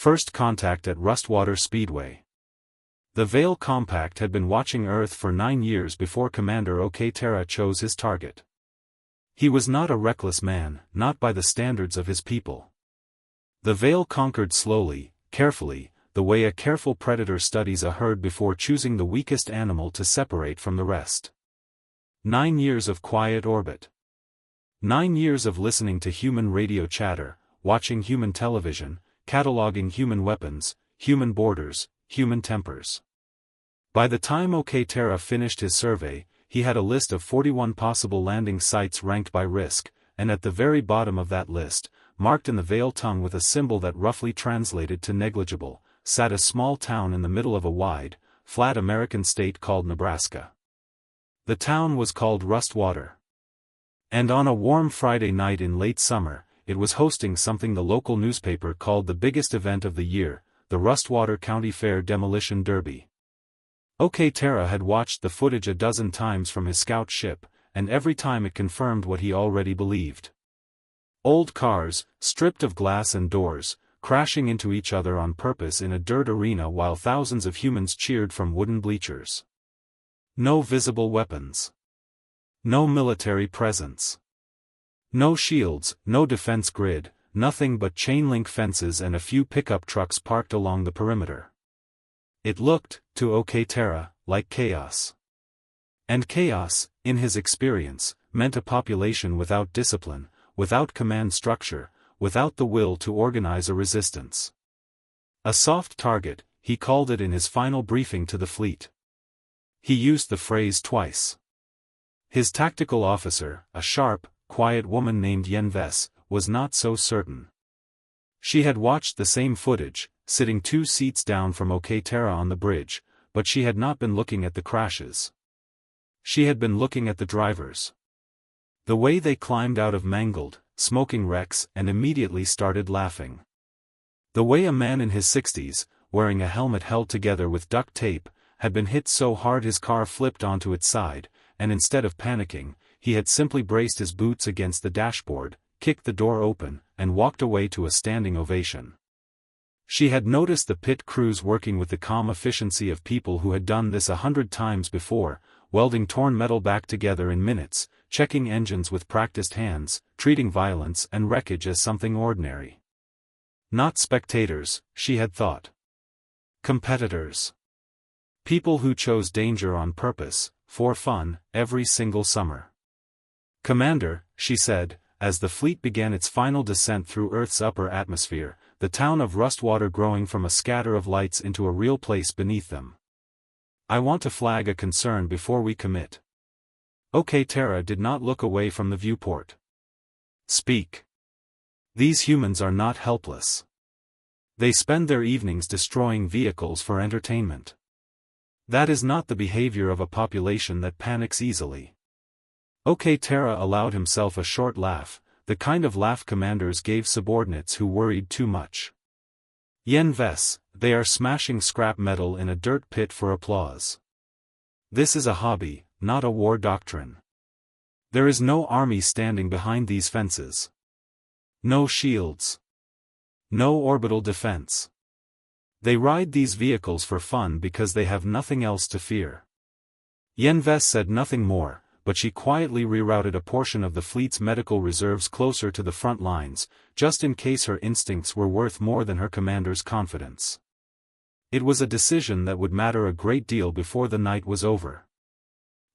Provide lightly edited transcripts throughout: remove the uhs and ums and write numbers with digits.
First contact at Rustwater Speedway. The Vale Compact had been watching Earth for 9 years before Commander Okterra chose his target. He was not a reckless man, not by the standards of his people. The Vale conquered slowly, carefully, the way a careful predator studies a herd before choosing the weakest animal to separate from the rest. 9 years of quiet orbit. 9 years of listening to human radio chatter, watching human television, cataloging human weapons, human borders, human tempers. By the time Okterra finished his survey, he had a list of 41 possible landing sites ranked by risk, and at the very bottom of that list, marked in the Vale tongue with a symbol that roughly translated to negligible, sat a small town in the middle of a wide, flat American state called Nebraska. The town was called Rustwater. And on a warm Friday night in late summer, it was hosting something the local newspaper called the biggest event of the year, the Rustwater County Fair Demolition Derby. Okterra had watched the footage a dozen times from his scout ship, and every time it confirmed what he already believed. Old cars, stripped of glass and doors, crashing into each other on purpose in a dirt arena while thousands of humans cheered from wooden bleachers. No visible weapons. No military presence. No shields, no defense grid, nothing but chain-link fences and a few pickup trucks parked along the perimeter. It looked, to Okterra, like chaos. And chaos, in his experience, meant a population without discipline, without command structure, without the will to organize a resistance. A soft target, he called it in his final briefing to the fleet. He used the phrase twice. His tactical officer, a sharp, quiet woman named Yenves, was not so certain. She had watched the same footage, sitting 2 seats down from Okterra on the bridge, but she had not been looking at the crashes. She had been looking at the drivers. The way they climbed out of mangled, smoking wrecks and immediately started laughing. The way a man in his 60s, wearing a helmet held together with duct tape, had been hit so hard his car flipped onto its side, and instead of panicking, he had simply braced his boots against the dashboard, kicked the door open, and walked away to a standing ovation. She had noticed the pit crews working with the calm efficiency of people who had done this 100 times before, welding torn metal back together in minutes, checking engines with practiced hands, treating violence and wreckage as something ordinary. Not spectators, she had thought. Competitors. People who chose danger on purpose, for fun, every single summer. Commander, she said, as the fleet began its final descent through Earth's upper atmosphere, the town of Rustwater growing from a scatter of lights into a real place beneath them. I want to flag a concern before we commit. Okterra did not look away from the viewport. Speak. These humans are not helpless. They spend their evenings destroying vehicles for entertainment. That is not the behavior of a population that panics easily. Okterra allowed himself a short laugh, the kind of laugh commanders gave subordinates who worried too much. Yenves, they are smashing scrap metal in a dirt pit for applause. This is a hobby, not a war doctrine. There is no army standing behind these fences. No shields. No orbital defense. They ride these vehicles for fun because they have nothing else to fear. Yenves said nothing more, but she quietly rerouted a portion of the fleet's medical reserves closer to the front lines, just in case her instincts were worth more than her commander's confidence. It was a decision that would matter a great deal before the night was over.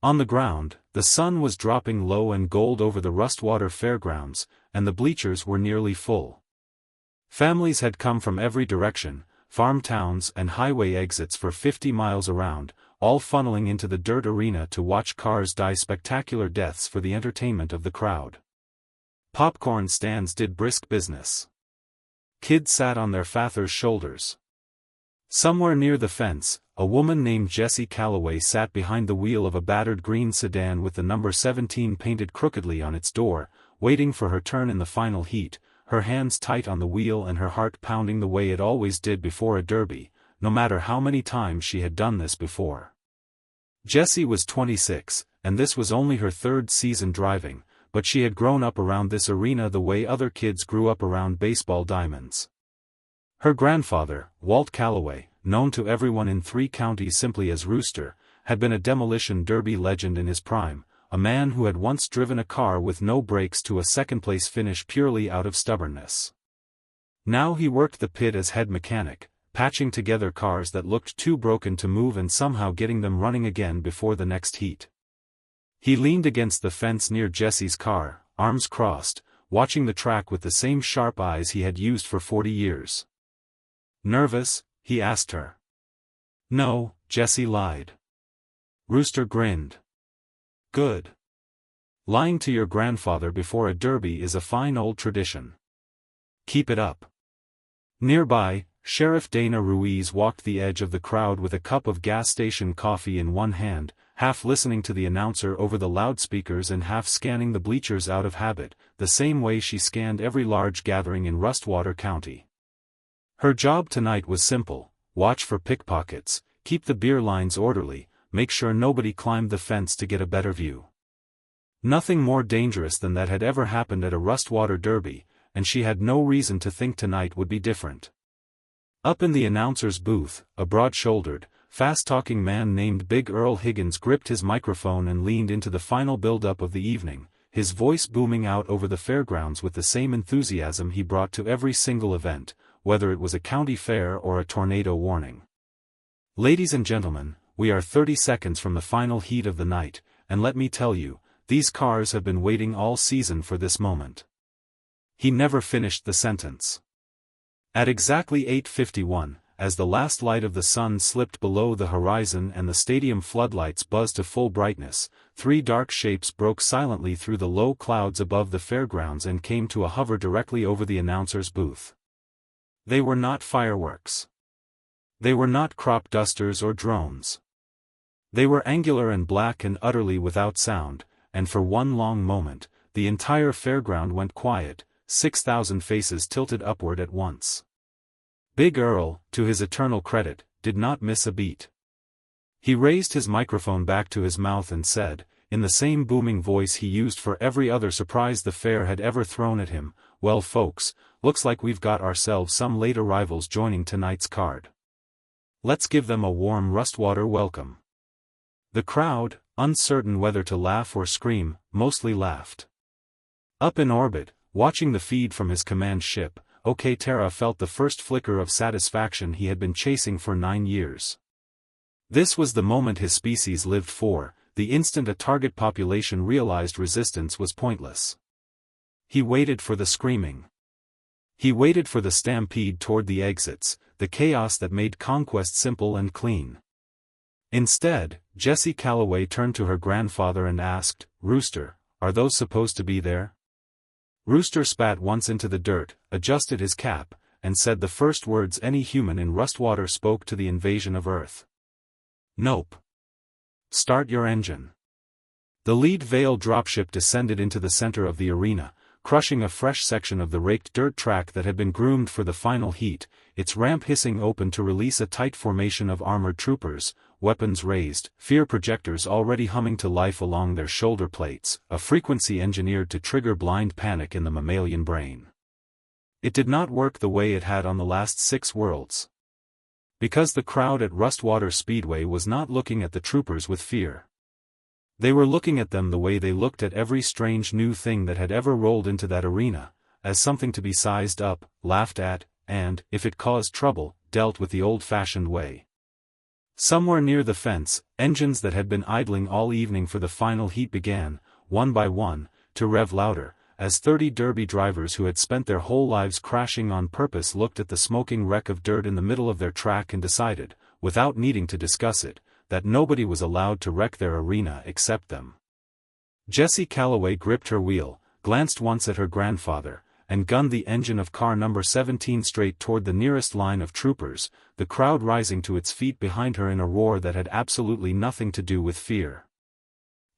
On the ground, the sun was dropping low and gold over the Rustwater fairgrounds, and the bleachers were nearly full. Families had come from every direction, farm towns and highway exits for 50 miles around, all funneling into the dirt arena to watch cars die spectacular deaths for the entertainment of the crowd. Popcorn stands did brisk business. Kids sat on their fathers' shoulders. Somewhere near the fence, a woman named Jessie Calloway sat behind the wheel of a battered green sedan with the number 17 painted crookedly on its door, waiting for her turn in the final heat, her hands tight on the wheel and her heart pounding the way it always did before a derby, no matter how many times she had done this before. Jessie was 26, and this was only her 3rd season driving, but she had grown up around this arena the way other kids grew up around baseball diamonds. Her grandfather, Walt Calloway, known to everyone in 3 counties simply as Rooster, had been a demolition derby legend in his prime, a man who had once driven a car with no brakes to a second-place finish purely out of stubbornness. Now he worked the pit as head mechanic, patching together cars that looked too broken to move and somehow getting them running again before the next heat. He leaned against the fence near Jessie's car, arms crossed, watching the track with the same sharp eyes he had used for 40 years. "Nervous?" he asked her. "No," Jessie lied. Rooster grinned. "Good. Lying to your grandfather before a derby is a fine old tradition. Keep it up." Nearby, Sheriff Dana Ruiz walked the edge of the crowd with a cup of gas station coffee in one hand, half listening to the announcer over the loudspeakers and half scanning the bleachers out of habit, the same way she scanned every large gathering in Rustwater County. Her job tonight was simple: watch for pickpockets, keep the beer lines orderly, make sure nobody climbed the fence to get a better view. Nothing more dangerous than that had ever happened at a Rustwater derby, and she had no reason to think tonight would be different. Up in the announcer's booth, a broad-shouldered, fast-talking man named Big Earl Higgins gripped his microphone and leaned into the final build-up of the evening, his voice booming out over the fairgrounds with the same enthusiasm he brought to every single event, whether it was a county fair or a tornado warning. "Ladies and gentlemen, we are 30 seconds from the final heat of the night, and let me tell you, these cars have been waiting all season for this moment." He never finished the sentence. At exactly 8:51, as the last light of the sun slipped below the horizon and the stadium floodlights buzzed to full brightness, 3 dark shapes broke silently through the low clouds above the fairgrounds and came to a hover directly over the announcer's booth. They were not fireworks. They were not crop dusters or drones. They were angular and black and utterly without sound, and for one long moment, the entire fairground went quiet, 6,000 faces tilted upward at once. Big Earl, to his eternal credit, did not miss a beat. He raised his microphone back to his mouth and said, in the same booming voice he used for every other surprise the fair had ever thrown at him, "Well folks, looks like we've got ourselves some late arrivals joining tonight's card. Let's give them a warm Rustwater welcome." The crowd, uncertain whether to laugh or scream, mostly laughed. Up in orbit, watching the feed from his command ship, OK Terra felt the first flicker of satisfaction he had been chasing for 9 years. This was the moment his species lived for, the instant a target population realized resistance was pointless. He waited for the screaming. He waited for the stampede toward the exits, the chaos that made conquest simple and clean. Instead, Jessie Calloway turned to her grandfather and asked, "Rooster, are those supposed to be there?" Rooster spat once into the dirt, adjusted his cap, and said the first words any human in Rustwater spoke to the invasion of Earth. "Nope. Start your engine." The lead Veil dropship descended into the center of the arena, crushing a fresh section of the raked dirt track that had been groomed for the final heat, its ramp hissing open to release a tight formation of armored troopers, weapons raised, fear projectors already humming to life along their shoulder plates, a frequency engineered to trigger blind panic in the mammalian brain. It did not work the way it had on the last 6 worlds. Because the crowd at Rustwater Speedway was not looking at the troopers with fear. They were looking at them the way they looked at every strange new thing that had ever rolled into that arena, as something to be sized up, laughed at, and, if it caused trouble, dealt with the old-fashioned way. Somewhere near the fence, engines that had been idling all evening for the final heat began, one by one, to rev louder, as 30 derby drivers who had spent their whole lives crashing on purpose looked at the smoking wreck of dirt in the middle of their track and decided, without needing to discuss it, that nobody was allowed to wreck their arena except them. Jessie Calloway gripped her wheel, glanced once at her grandfather, and gunned the engine of car number 17 straight toward the nearest line of troopers, the crowd rising to its feet behind her in a roar that had absolutely nothing to do with fear.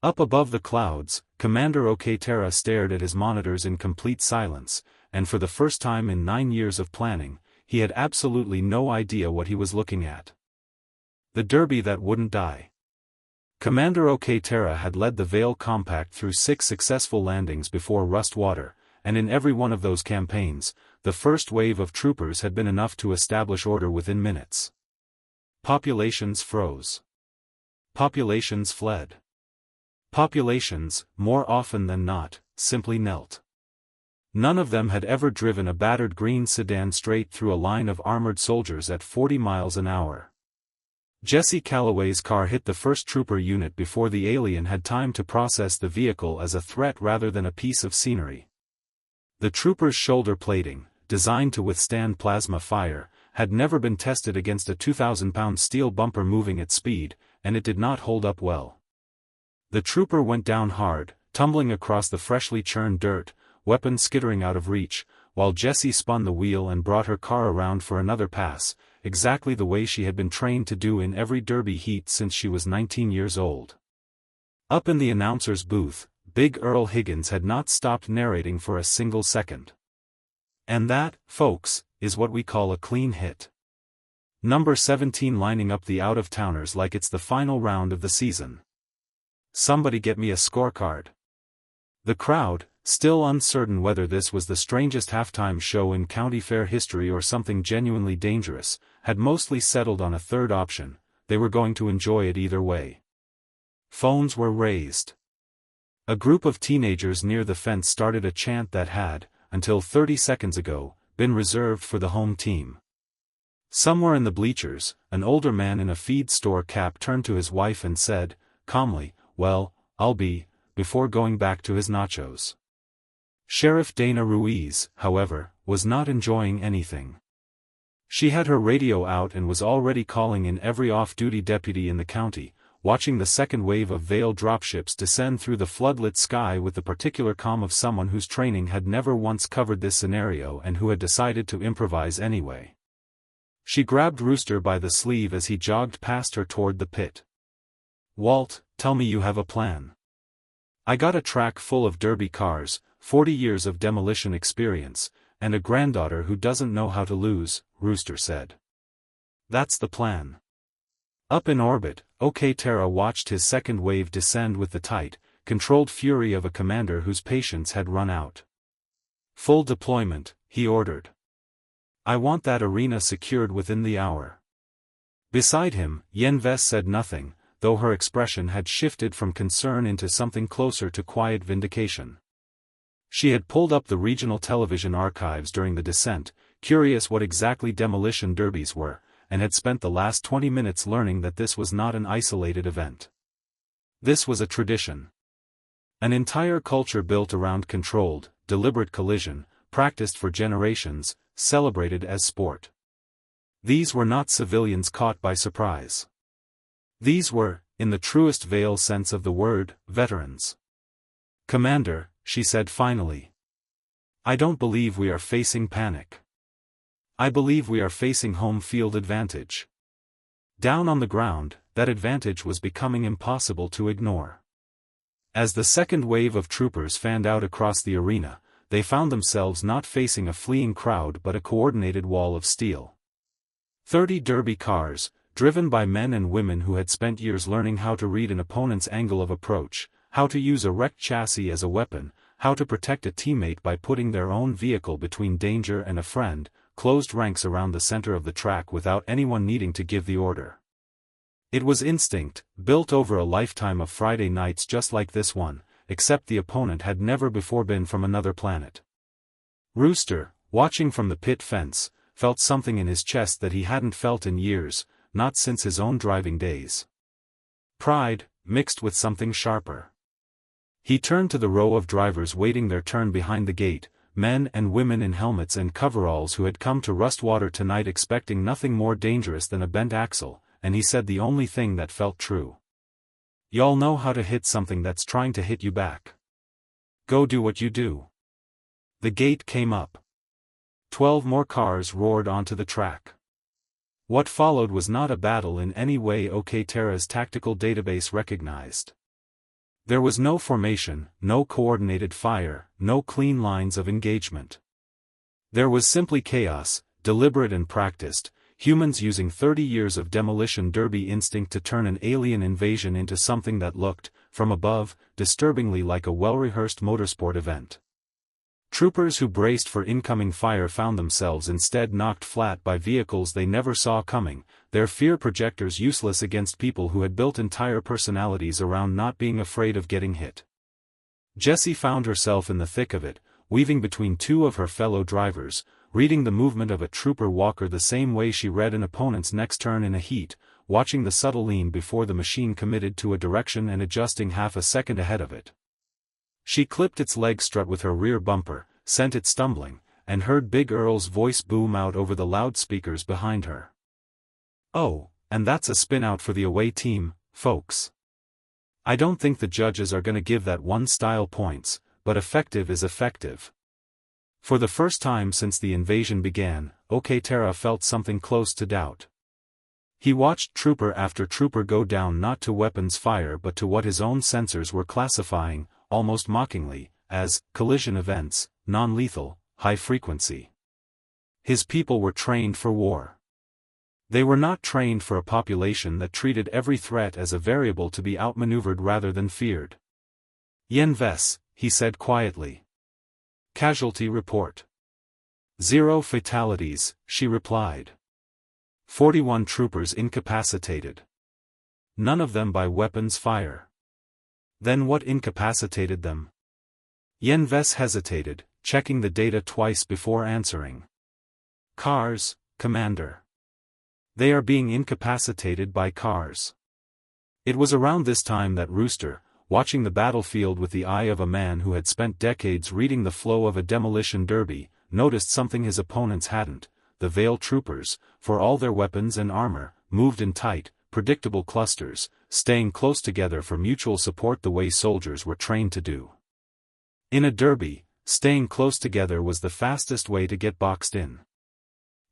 Up above the clouds, Commander OK Terra stared at his monitors in complete silence, and for the first time in 9 years of planning, he had absolutely no idea what he was looking at. The derby that wouldn't die. Commander OK Terra had led the Veil Compact through 6 successful landings before Rustwater, and in every one of those campaigns, the first wave of troopers had been enough to establish order within minutes. Populations froze. Populations fled. Populations, more often than not, simply knelt. None of them had ever driven a battered green sedan straight through a line of armored soldiers at 40 miles an hour. Jesse Calloway's car hit the first trooper unit before the alien had time to process the vehicle as a threat rather than a piece of scenery. The trooper's shoulder plating, designed to withstand plasma fire, had never been tested against a 2,000-pound steel bumper moving at speed, and it did not hold up well. The trooper went down hard, tumbling across the freshly churned dirt, weapon skittering out of reach, while Jessie spun the wheel and brought her car around for another pass, exactly the way she had been trained to do in every derby heat since she was 19 years old. Up in the announcer's booth, Big Earl Higgins had not stopped narrating for a single second. And that, folks, is what we call a clean hit. Number 17 lining up the out-of-towners like it's the final round of the season. Somebody get me a scorecard. The crowd, still uncertain whether this was the strangest halftime show in county fair history or something genuinely dangerous, had mostly settled on a third option. They were going to enjoy it either way. Phones were raised. A group of teenagers near the fence started a chant that had, until 30 seconds ago, been reserved for the home team. Somewhere in the bleachers, an older man in a feed store cap turned to his wife and said, calmly, "Well, I'll be," before going back to his nachos. Sheriff Dana Ruiz, however, was not enjoying anything. She had her radio out and was already calling in every off-duty deputy in the county, watching the second wave of Vale dropships descend through the floodlit sky with the particular calm of someone whose training had never once covered this scenario and who had decided to improvise anyway. She grabbed Rooster by the sleeve as he jogged past her toward the pit. "Walt, tell me you have a plan." "I got a track full of derby cars, 40 years of demolition experience, and a granddaughter who doesn't know how to lose," Rooster said. "That's the plan." Up in orbit, OK Terra watched his second wave descend with the tight, controlled fury of a commander whose patience had run out. "Full deployment," he ordered. "I want that arena secured within the hour." Beside him, Yenves said nothing, though her expression had shifted from concern into something closer to quiet vindication. She had pulled up the regional television archives during the descent, curious what exactly demolition derbies were, and had spent the last 20 minutes learning that this was not an isolated event. This was a tradition. An entire culture built around controlled, deliberate collision, practiced for generations, celebrated as sport. These were not civilians caught by surprise. These were, in the truest Vale sense of the word, veterans. "Commander," she said finally, "I don't believe we are facing panic. I believe we are facing home field advantage." Down on the ground, that advantage was becoming impossible to ignore. As the second wave of troopers fanned out across the arena, they found themselves not facing a fleeing crowd but a coordinated wall of steel. 30 derby cars, driven by men and women who had spent years learning how to read an opponent's angle of approach, how to use a wrecked chassis as a weapon, how to protect a teammate by putting their own vehicle between danger and a friend, closed ranks around the center of the track without anyone needing to give the order. It was instinct, built over a lifetime of Friday nights just like this one, except the opponent had never before been from another planet. Rooster, watching from the pit fence, felt something in his chest that he hadn't felt in years, not since his own driving days. Pride, mixed with something sharper. He turned to the row of drivers waiting their turn behind the gate, men and women in helmets and coveralls who had come to Rustwater tonight expecting nothing more dangerous than a bent axle, and he said the only thing that felt true. "Y'all know how to hit something that's trying to hit you back. Go do what you do." The gate came up. 12 more cars roared onto the track. What followed was not a battle in any way OK Terra's tactical database recognized. There was no formation, no coordinated fire, no clean lines of engagement. There was simply chaos, deliberate and practiced, humans using 30 years of demolition derby instinct to turn an alien invasion into something that looked, from above, disturbingly like a well-rehearsed motorsport event. Troopers who braced for incoming fire found themselves instead knocked flat by vehicles they never saw coming, their fear projectors useless against people who had built entire personalities around not being afraid of getting hit. Jessie found herself in the thick of it, weaving between two of her fellow drivers, reading the movement of a trooper walker the same way she read an opponent's next turn in a heat, watching the subtle lean before the machine committed to a direction and adjusting half a second ahead of it. She clipped its leg strut with her rear bumper, sent it stumbling, and heard Big Earl's voice boom out over the loudspeakers behind her. "Oh, and that's a spin-out for the away team, folks. I don't think the judges are gonna give that one style points, but effective is effective." For the first time since the invasion began, Okatera felt something close to doubt. He watched trooper after trooper go down not to weapons fire but to what his own sensors were classifying, almost mockingly, as collision events, non-lethal, high frequency. His people were trained for war. They were not trained for a population that treated every threat as a variable to be outmaneuvered rather than feared. "Yenves," he said quietly. "Casualty report." "0 fatalities," she replied. 41 troopers incapacitated. None of them by weapons fire. Then what incapacitated them? Yenves hesitated, checking the data twice before answering. "Cars, Commander. They are being incapacitated by cars." It was around this time that Rooster, watching the battlefield with the eye of a man who had spent decades reading the flow of a demolition derby, noticed something his opponents hadn't. The Veil troopers, for all their weapons and armor, moved in tight, predictable clusters, staying close together for mutual support the way soldiers were trained to do. In a derby, staying close together was the fastest way to get boxed in.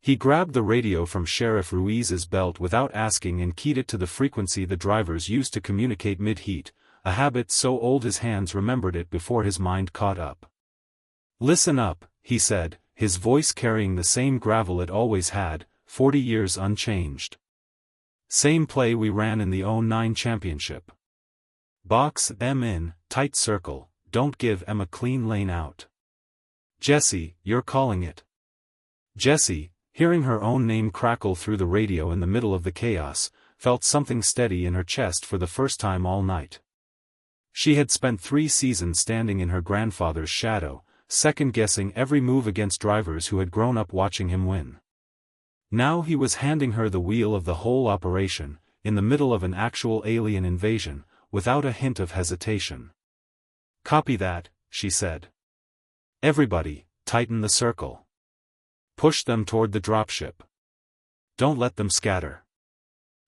He grabbed the radio from Sheriff Ruiz's belt without asking and keyed it to the frequency the drivers used to communicate mid-heat, a habit so old his hands remembered it before his mind caught up. "Listen up," he said, his voice carrying the same gravel it always had, 40 years unchanged. "Same play we ran in the '09 championship. Box them in, tight circle, don't give them a clean lane out. Jessie, you're calling it." Jessie, hearing her own name crackle through the radio in the middle of the chaos, felt something steady in her chest for the first time all night. She had spent 3 seasons standing in her grandfather's shadow, second-guessing every move against drivers who had grown up watching him win. Now he was handing her the wheel of the whole operation, in the middle of an actual alien invasion, without a hint of hesitation. "Copy that," she said. "Everybody, tighten the circle. Push them toward the dropship. Don't let them scatter."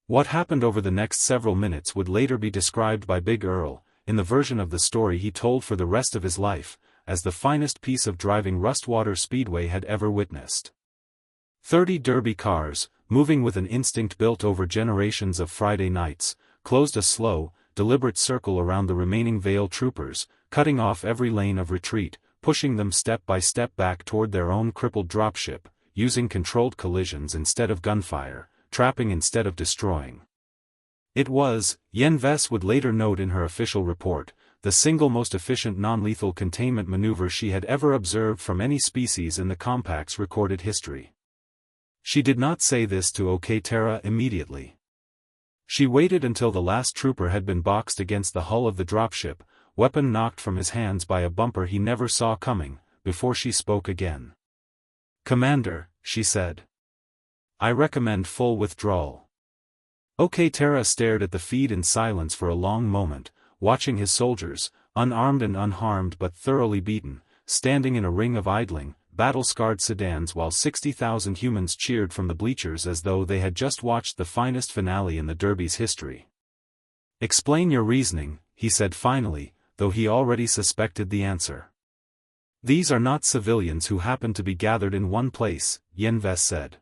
What happened over the next several minutes would later be described by Big Earl, in the version of the story he told for the rest of his life, as the finest piece of driving Rustwater Speedway had ever witnessed. 30 derby cars, moving with an instinct built over generations of Friday nights, closed a slow, deliberate circle around the remaining Veil troopers, cutting off every lane of retreat, pushing them step by step back toward their own crippled dropship, using controlled collisions instead of gunfire, trapping instead of destroying. It was, Yenves would later note in her official report, the single most efficient non-lethal containment maneuver she had ever observed from any species in the compact's recorded history. She did not say this to Okatera immediately. She waited until the last trooper had been boxed against the hull of the dropship, weapon knocked from his hands by a bumper he never saw coming, before she spoke again. "Commander," she said. "I recommend full withdrawal." Okatera stared at the feed in silence for a long moment, watching his soldiers, unarmed and unharmed but thoroughly beaten, standing in a ring of idling, battle-scarred sedans while 60,000 humans cheered from the bleachers as though they had just watched the finest finale in the derby's history. "Explain your reasoning," he said finally, though he already suspected the answer. "These are not civilians who happen to be gathered in one place," Yenves said.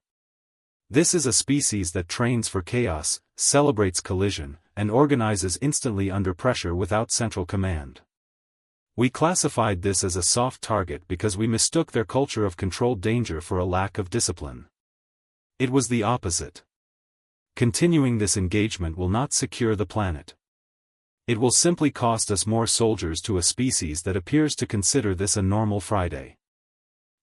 "This is a species that trains for chaos, celebrates collision, and organizes instantly under pressure without central command. We classified this as a soft target because we mistook their culture of controlled danger for a lack of discipline. It was the opposite. Continuing this engagement will not secure the planet. It will simply cost us more soldiers to a species that appears to consider this a normal Friday."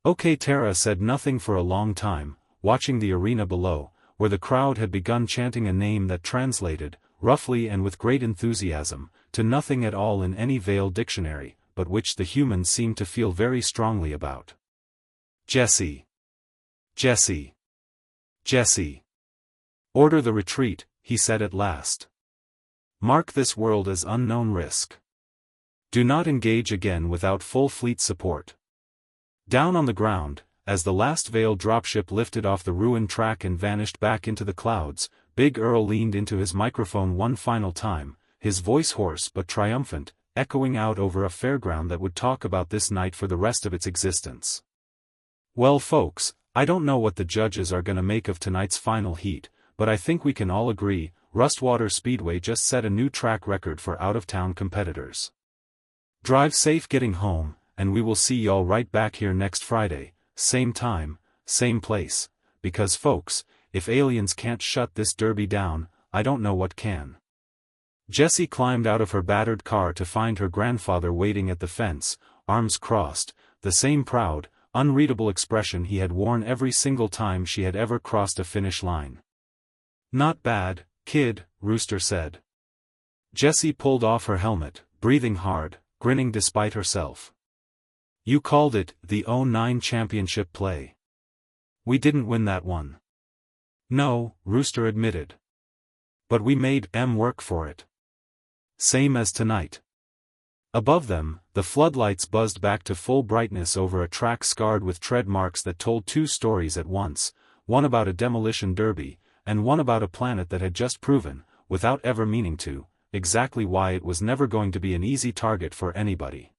OK Terra said nothing for a long time, watching the arena below, where the crowd had begun chanting a name that translated, roughly and with great enthusiasm, to nothing at all in any Veil dictionary, but which the humans seemed to feel very strongly about. Jesse. Jesse. Jesse. Order the retreat, he said at last. Mark this world as unknown risk. Do not engage again without full fleet support. Down on the ground, as the last Veil dropship lifted off the ruined track and vanished back into the clouds, Big Earl leaned into his microphone one final time, his voice hoarse but triumphant, echoing out over a fairground that would talk about this night for the rest of its existence. Well folks, I don't know what the judges are gonna make of tonight's final heat, but I think we can all agree, Rustwater Speedway just set a new track record for out-of-town competitors. Drive safe getting home, and we will see y'all right back here next Friday, same time, same place, because folks, if aliens can't shut this derby down, I don't know what can. Jessie climbed out of her battered car to find her grandfather waiting at the fence, arms crossed, the same proud, unreadable expression he had worn every single time she had ever crossed a finish line. Not bad, kid, Rooster said. Jessie pulled off her helmet, breathing hard, grinning despite herself. You called it the '09 championship play. We didn't win that one. No, Rooster admitted. But we made work for it. Same as tonight. Above them, the floodlights buzzed back to full brightness over a track scarred with tread marks that told two stories at once, one about a demolition derby, and one about a planet that had just proven, without ever meaning to, exactly why it was never going to be an easy target for anybody.